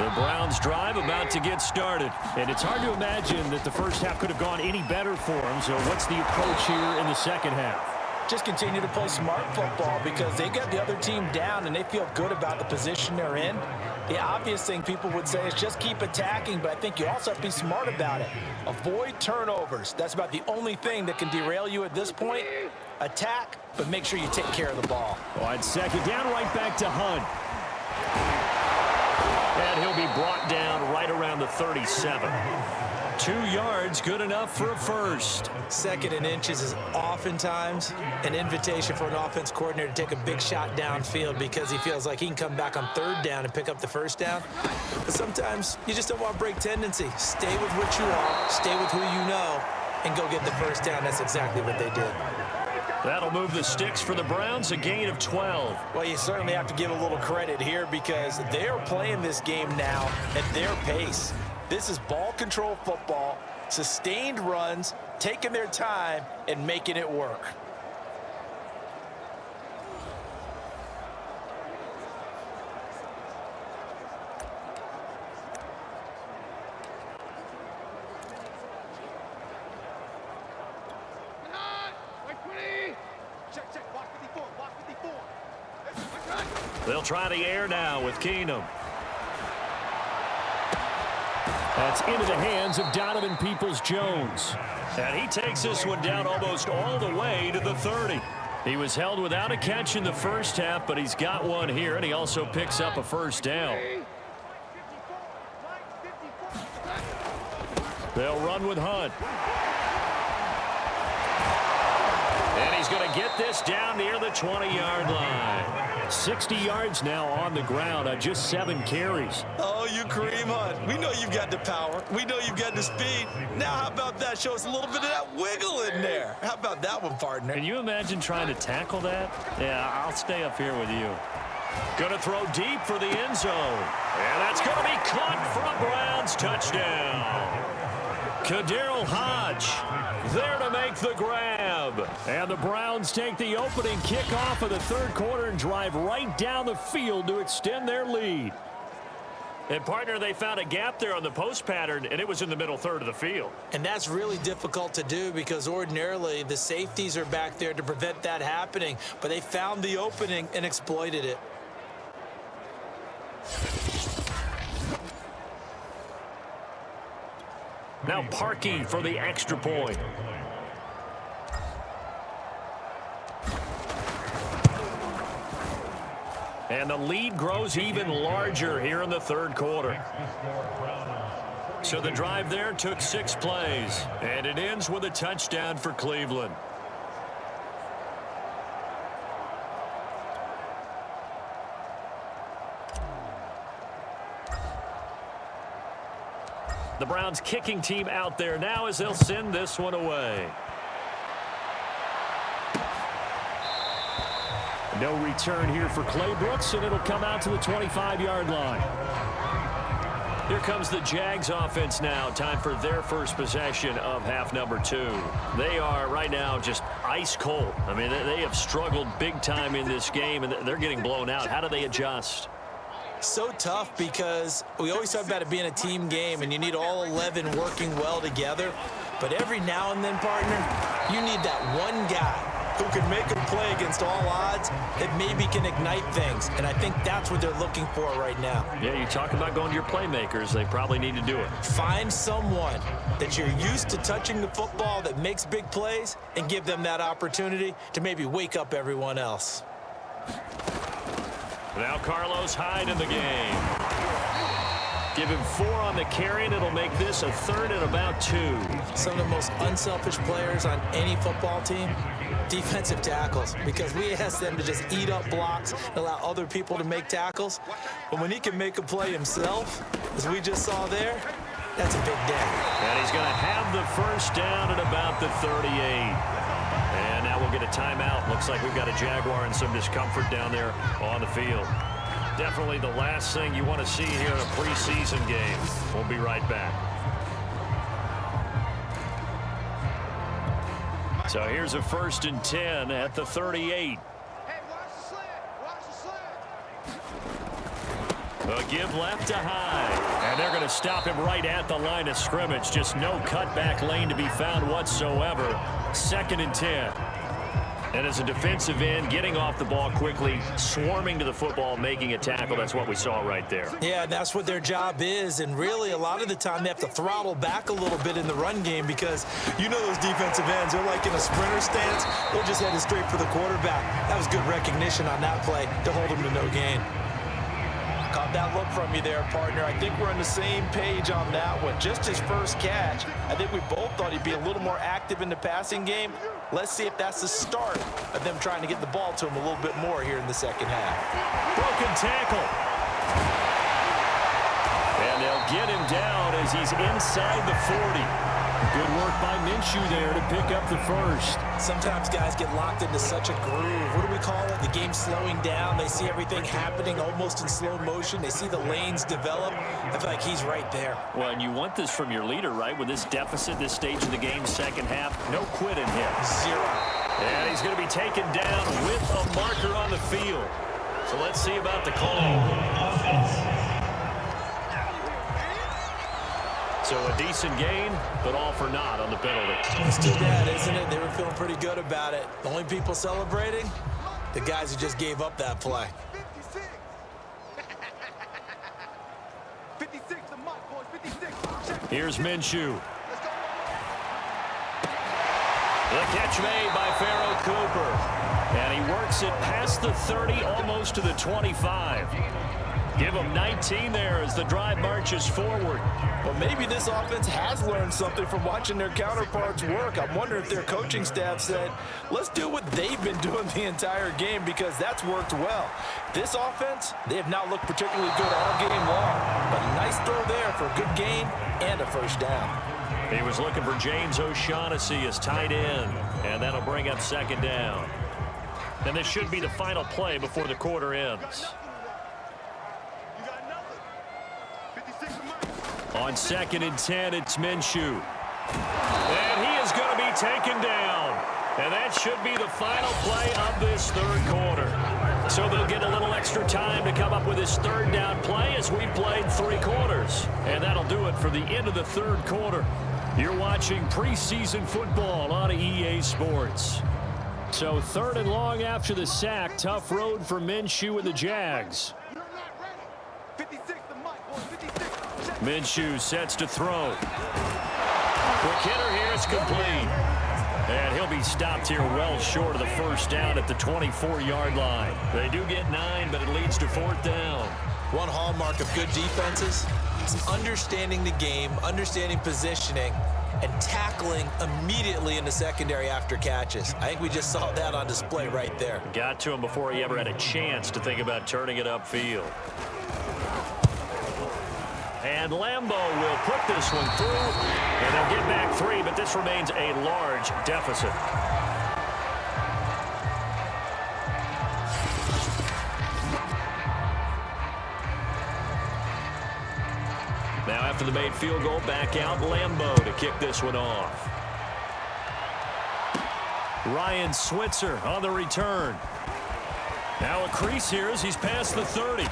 The Browns drive about to get started. And it's hard to imagine that the first half could have gone any better for them. So what's the approach here in the second half? Just continue to play smart football because they got the other team down and they feel good about the position they're in. The obvious thing people would say is just keep attacking, but I think you also have to be smart about it. Avoid turnovers. That's about the only thing that can derail you at this point. Attack, but make sure you take care of the ball. On second down, right back to Hunt. And he'll be brought down right around the 37. 2 yards, good enough for a first. 2nd and inches is oftentimes an invitation for an offense coordinator to take a big shot downfield because he feels like he can come back on 3rd down and pick up the 1st down. But sometimes you just don't want to break tendency. Stay with what you are, stay with who you know, and go get the 1st down. That's exactly what they did. That'll move the sticks for the Browns, a gain of 12. Well, you certainly have to give a little credit here because they're playing this game now at their pace. This is ball control football, sustained runs, taking their time, and making it work. They'll try the air now with Keenum. That's into the hands of Donovan Peoples-Jones. And he takes this one down almost all the way to the 30. He was held without a catch in the first half, but he's got one here, and he also picks up a 1st down. They'll run with Hunt. And he's going to get this down near the 20-yard line. 60 yards now on the ground on just 7 carries. Oh, you Kareem Hunt. We know you've got the power. We know you've got the speed. Now how about that? Show us a little bit of that wiggle in there. How about that one, partner? Can you imagine trying to tackle that? Yeah, I'll stay up here with you. Going to throw deep for the end zone. And that's going to be caught for a Browns touchdown. Kaderl Hodge there to make the grab. And the Browns take the opening kickoff of the 3rd quarter and drive right down the field to extend their lead. And, partner, they found a gap there on the post pattern, and it was in the middle 3rd of the field. And that's really difficult to do because ordinarily the safeties are back there to prevent that happening. But they found the opening and exploited it. Now Parkey for the extra point. And the lead grows even larger here in the 3rd quarter. So the drive there took 6 plays, and it ends with a touchdown for Cleveland. The Browns kicking team out there now as they'll send this one away. No return here for Clay Brooks, and it'll come out to the 25-yard line. Here comes the Jags offense now. Time for their first possession of half number 2. They are right now just ice cold. I mean, they have struggled big time in this game, and they're getting blown out. How do they adjust? So tough because we always talk about it being a team game and you need all 11 working well together. But every now and then, partner, you need that one guy who can make a play against all odds that maybe can ignite things. And I think that's what they're looking for right now. Yeah, you talk about going to your playmakers. They probably need to do it. Find someone that you're used to touching the football that makes big plays and give them that opportunity to maybe wake up everyone else. Now Carlos Hyde in the game. Give him 4 on the carry, and it'll make this a 3rd and about 2. Some of the most unselfish players on any football team, defensive tackles, because we ask them to just eat up blocks and allow other people to make tackles. But when he can make a play himself, as we just saw there, that's a big day. And he's going to have the 1st down at about the 38. And now we'll get a timeout. Looks like we've got a Jaguar and some discomfort down there on the field. Definitely the last thing you want to see here in a preseason game. We'll be right back. So here's a 1st and 10 at the 38. A give left to Hyde. And they're going to stop him right at the line of scrimmage. Just no cutback lane to be found whatsoever. 2nd and 10. And as a defensive end, getting off the ball quickly, swarming to the football, making a tackle. That's what we saw right there. Yeah, that's what their job is. And really, a lot of the time, they have to throttle back a little bit in the run game because you know those defensive ends, they're like in a sprinter stance. They're just headed straight for the quarterback. That was good recognition on that play to hold him to no gain. Caught that look from you there, partner. I think we're on the same page on that one. Just his first catch, I think we both thought he'd be a little more active in the passing game. Let's see if that's the start of them trying to get the ball to him a little bit more here in the second half. Broken tackle. And they'll get him down as he's inside the 40. Good work by Minshew there to pick up the first. Sometimes guys get locked into such a groove. What do we call it? The game's slowing down. They see everything happening almost in slow motion. They see the lanes develop. I feel like he's right there. Well, and you want this from your leader, right? With this deficit, this stage of the game, second half, no quitting him. 0. And he's going to be taken down with a marker on the field. So let's see about the call. So a decent gain, but all for naught on the penalty. It's too bad, isn't it? They were feeling pretty good about it. The only people celebrating, the guys who just gave up that play. 56, the mark, boys, 56. Here's Minshew. The catch made by Pharaoh Cooper. And he works it past the 30, almost to the 25. Give him 19 there as the drive marches forward. Well, maybe this offense has learned something from watching their counterparts work. I'm wondering if their coaching staff said, let's do what they've been doing the entire game because that's worked well. This offense, they have not looked particularly good all game long, but a nice throw there for a good gain and a first down. He was looking for James O'Shaughnessy as tight end, and that'll bring up 2nd down. And this should be the final play before the quarter ends. On 2nd and 10, it's Minshew. And he is going to be taken down. And that should be the final play of this 3rd quarter. So they'll get a little extra time to come up with this 3rd down play as we played 3 quarters. And that'll do it for the end of the 3rd quarter. You're watching preseason football on EA Sports. So 3rd and long after the sack. Tough road for Minshew and the Jags. Minshew sets to throw. Quick hitter here, it's complete. And he'll be stopped here well short of the first down at the 24-yard line. They do get 9, but it leads to 4th down. One hallmark of good defenses is understanding the game, understanding positioning, and tackling immediately in the secondary after catches. I think we just saw that on display right there. Got to him before he ever had a chance to think about turning it upfield. And Lambeau will put this one through, and they'll get back 3, but this remains a large deficit. Now after the made field goal, back out Lambeau to kick this one off. Ryan Switzer on the return. Now a crease here as he's past the 30.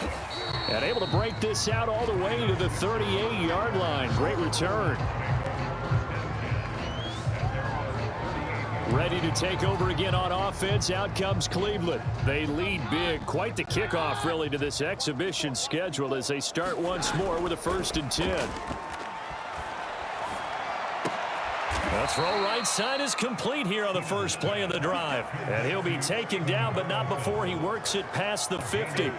And able to break this out all the way to the 38-yard line. Great return. Ready to take over again on offense. Out comes Cleveland. They lead big. Quite the kickoff, really, to this exhibition schedule as they start once more with a 1st and 10. The throw right side is complete here on the first play of the drive. And he'll be taken down, but not before he works it past the 50.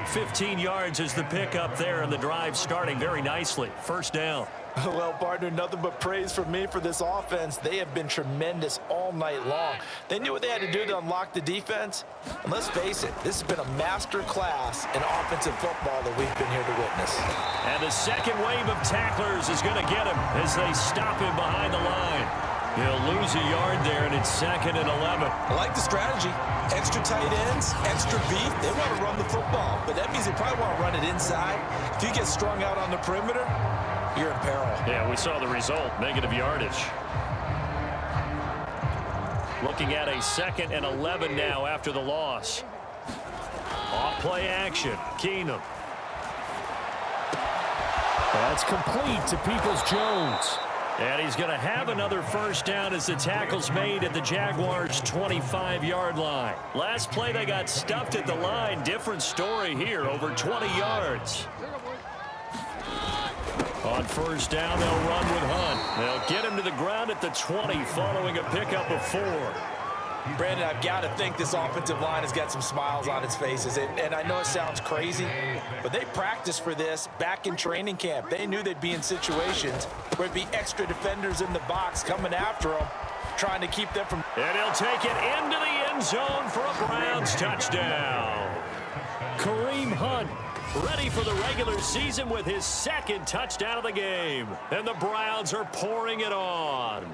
15 yards is the pickup there, and the drive starting very nicely. 1st down. Well, partner, nothing but praise from me for this offense. They have been tremendous all night long. They knew what they had to do to unlock the defense. And let's face it, this has been a master class in offensive football that we've been here to witness. And the second wave of tacklers is going to get him as they stop him behind the line. He'll lose a yard there, and it's 2nd and 11. I like the strategy. Extra tight ends, extra beef. They want to run the football, but that means they probably want to run it inside. If you get strung out on the perimeter, you're in peril. Yeah, we saw the result, negative yardage. Looking at a 2nd and 11 now after the loss. Off play action, Keenum. That's complete to Peoples-Jones. And he's going to have another first down as the tackle's made at the Jaguars' 25-yard line. Last play, they got stuffed at the line. Different story here, over 20 yards. On first down, they'll run with Hunt. They'll get him to the ground at the 20 following a pickup of 4. Brandon, I've got to think this offensive line has got some smiles on its faces. And I know it sounds crazy, but they practiced for this back in training camp. They knew they'd be in situations where there'd be extra defenders in the box coming after them, trying to keep them from... And he'll take it into the end zone for a Browns touchdown. Kareem Hunt ready for the regular season with his second touchdown of the game. And the Browns are pouring it on.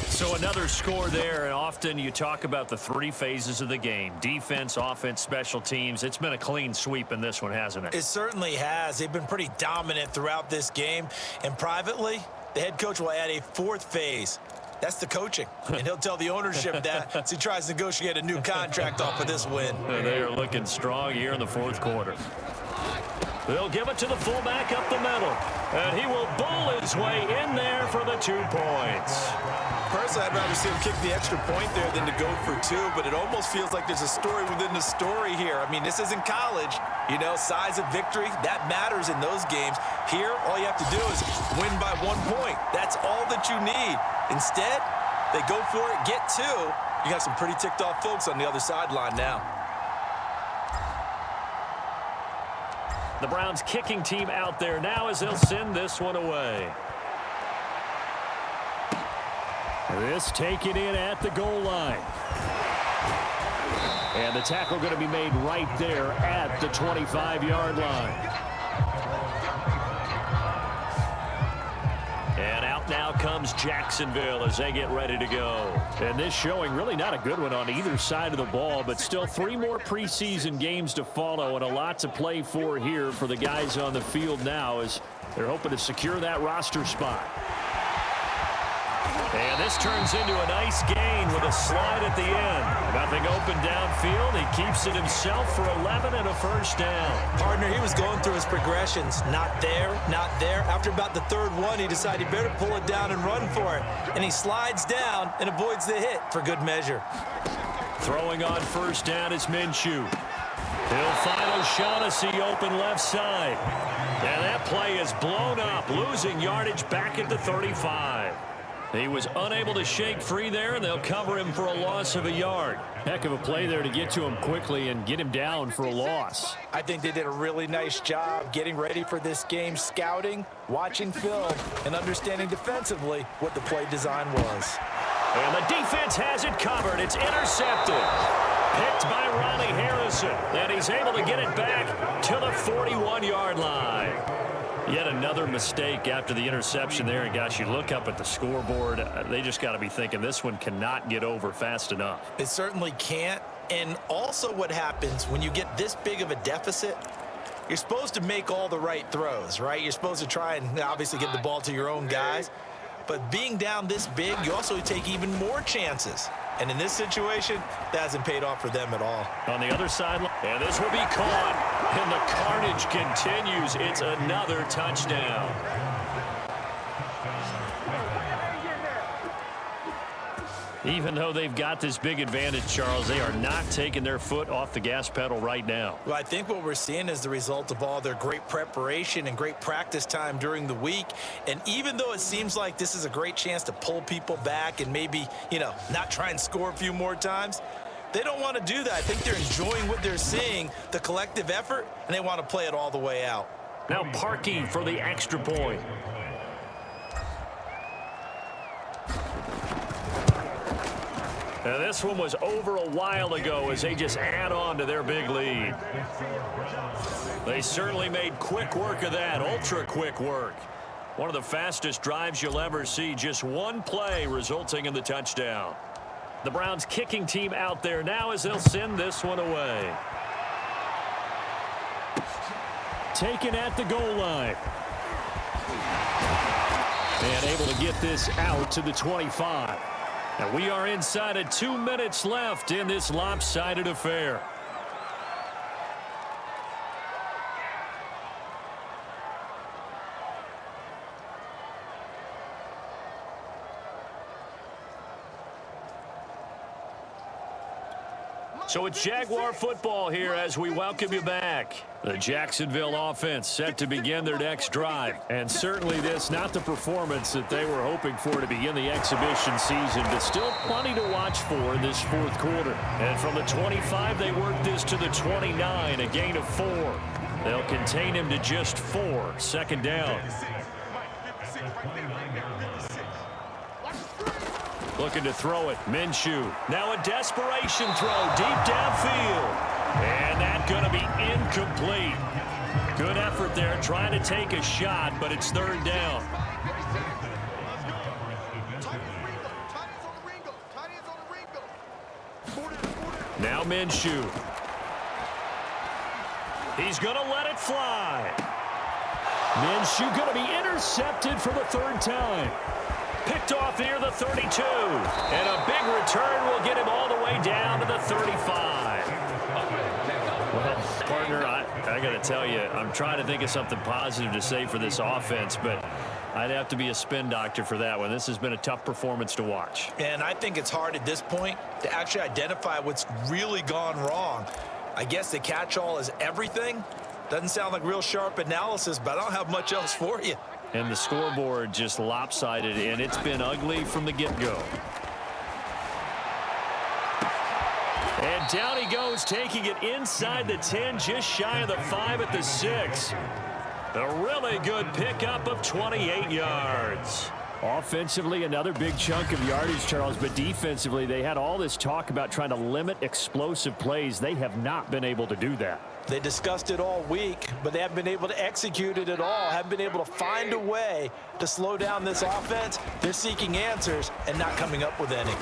So another score there, and often you talk about the 3 phases of the game: defense, offense, special teams. It's been a clean sweep in this one, hasn't it? It certainly has. They've been pretty dominant throughout this game. And privately, the head coach will add a 4th phase. That's the coaching. And he'll tell the ownership that as he tries to negotiate a new contract off of this win. They are looking strong here in the 4th quarter. They'll give it to the fullback up the middle. And he will bowl his way in there for the 2 points. Personally, I'd rather see him kick the extra point there than to go for 2, but it almost feels like there's a story within the story here. I mean, this isn't college. You know, size of victory, that matters in those games. Here, all you have to do is win by 1 point. That's all that you need. Instead, they go for it, get 2. You got some pretty ticked-off folks on the other sideline now. The Browns kicking team out there now as they'll send this one away. This taken in at the goal line. And the tackle going to be made right there at the 25-yard line. And out now comes Jacksonville as they get ready to go. And this showing really not a good one on either side of the ball, but still 3 more preseason games to follow and a lot to play for here for the guys on the field now as they're hoping to secure that roster spot. And this turns into a nice gain with a slide at the end. Nothing open downfield. He keeps it himself for 11 and a first down. Partner, he was going through his progressions. Not there, not there. After about the 3rd one, he decided he better pull it down and run for it. And he slides down and avoids the hit for good measure. Throwing on first down is Minshew. He'll find O'Shaughnessy open left side. And that play is blown up, losing yardage back at the 35. He was unable to shake free there, and they'll cover him for a loss of a yard. Heck of a play there to get to him quickly and get him down for a loss. I think they did a really nice job getting ready for this game, scouting, watching film, and understanding defensively what the play design was. And the defense has it covered. It's intercepted. Picked by Ronnie Harrison. And he's able to get it back to the 41-yard line. Yet another mistake after the interception there. And, gosh, you look up at the scoreboard. They just got to be thinking this one cannot get over fast enough. It certainly can't. And also what happens when you get this big of a deficit, you're supposed to make all the right throws, right? You're supposed to try and obviously get the ball to your own guys. But being down this big, you also take even more chances. And in this situation, that hasn't paid off for them at all. On the other sideline, and this will be caught. And the carnage continues. It's another touchdown. Even though they've got this big advantage, Charles, they are not taking their foot off the gas pedal right now. Well, I think what we're seeing is the result of all their great preparation and great practice time during the week. And even though it seems like this is a great chance to pull people back and maybe, you know, not try and score a few more times, they don't want to do that. I think they're enjoying what they're seeing, the collective effort, and they want to play it all the way out. Now Parkey for the extra point. Now this one was over a while ago as they just add on to their big lead. They certainly made quick work of that, ultra quick work. One of the fastest drives you'll ever see, just one play resulting in the touchdown. The Browns kicking team out there now as they'll send this one away. Taken at the goal line. And able to get this out to the 25. And we are inside of 2 minutes left in this lopsided affair. So it's Jaguar football here as we welcome you back. The Jacksonville offense set to begin their next drive. And certainly this, not the performance that they were hoping for to begin the exhibition season, but still plenty to watch for in this fourth quarter. And from the 25, they work this to the 29, a gain of 4. They'll contain him to just 4, second down. Looking to throw it, Minshew. Now a desperation throw deep downfield. And that's going to be incomplete. Good effort there trying to take a shot, but it's third down. Now Minshew. He's going to let it fly. Minshew going to be intercepted for the third time. Picked off near the 32. And a big return will get him all the way down to the 35. Well, partner, I got to tell you, I'm trying to think of something positive to say for this offense, but I'd have to be a spin doctor for that one. This has been a tough performance to watch. And I think it's hard at this point to actually identify what's really gone wrong. I guess the catch-all is everything. Doesn't sound like real sharp analysis, but I don't have much else for you. And the scoreboard just lopsided, and it's been ugly from the get-go. And down he goes, taking it inside the 10, just shy of the 5 at the 6. A really good pickup of 28 yards. Offensively, another big chunk of yardage, Charles, but defensively, they had all this talk about trying to limit explosive plays. They have not been able to do that. They discussed it all week, but they haven't been able to execute it at all, haven't been able to find a way to slow down this offense. They're seeking answers and not coming up with any.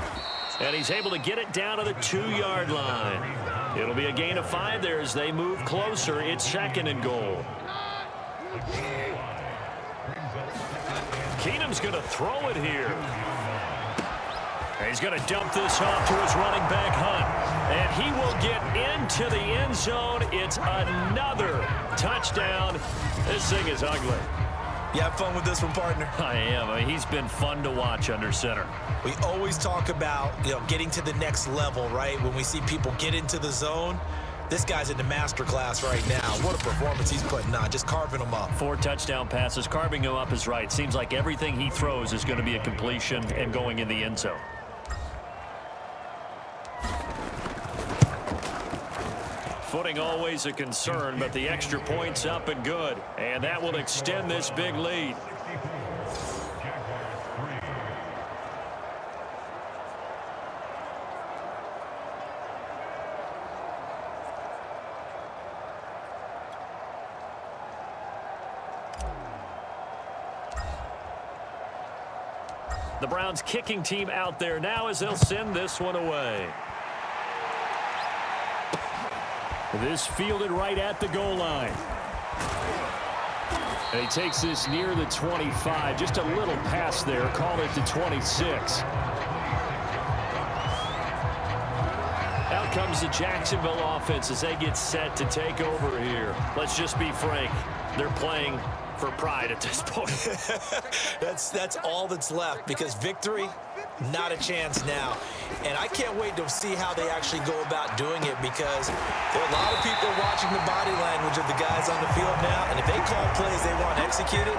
And he's able to get it down to the 2-yard line. It'll be a gain of 5 there as they move closer. It's second and goal. Keenum's going to throw it here. And he's going to dump this off to his running back, Hunt. And he will get into the end zone. It's another touchdown. This thing is ugly. You have fun with this one, partner? I am. I mean, he's been fun to watch under center. We always talk about, getting to the next level, right? When we see people get into the zone, this guy's in the master class right now. What a performance he's putting on, just carving them up. 4 touchdown passes. Carving him up is right. Seems like everything he throws is going to be a completion and going in the end zone. Footing always a concern, but the extra point's up and good. And that will extend this big lead. The Browns kicking team out there now as they'll send this one away. This fielded right at the goal line. And he takes this near the 25. Just a little pass there. Call it the 26. Out comes the Jacksonville offense as they get set to take over here. Let's just be frank. They're playing for pride at this point. That's all that's left, because victory, not a chance now. And I can't wait to see how they actually go about doing it, because there are a lot of people watching the body language of the guys on the field now, and if they call plays they want executed,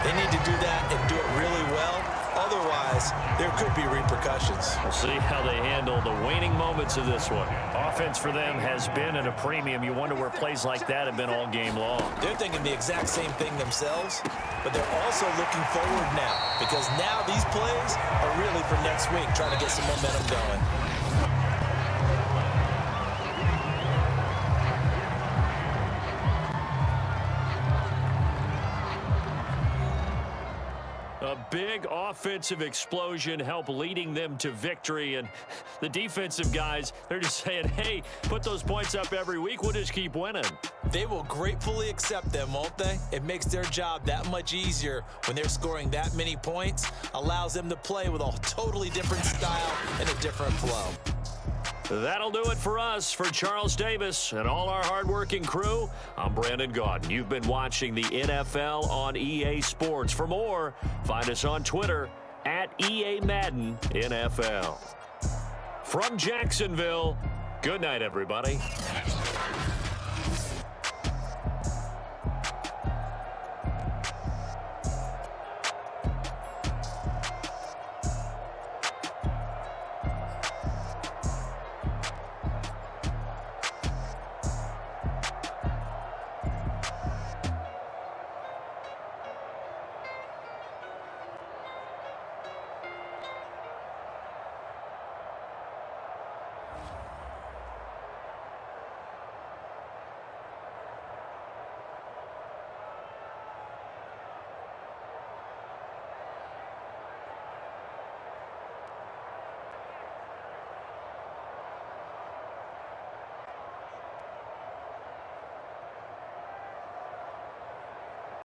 they need to do that and do it really well. Otherwise, there could be repercussions. We'll see how they handle the waning moments of this one. Offense for them has been at a premium. You wonder where plays like that have been all game long. They're thinking the exact same thing themselves, but they're also looking forward now, because now these plays are really for next week, trying to get some momentum going. A big offensive explosion helped leading them to victory, and the defensive guys, they're just saying, hey, put those points up every week, we'll just keep winning. They will gratefully accept them, won't they? It makes their job that much easier when they're scoring that many points, allows them to play with a totally different style and a different flow. That'll do it for us. For Charles Davis and all our hardworking crew, I'm Brandon Gaudin. You've been watching the NFL on EA Sports. For more, find us on Twitter at EA Madden NFL. From Jacksonville, Good night, everybody.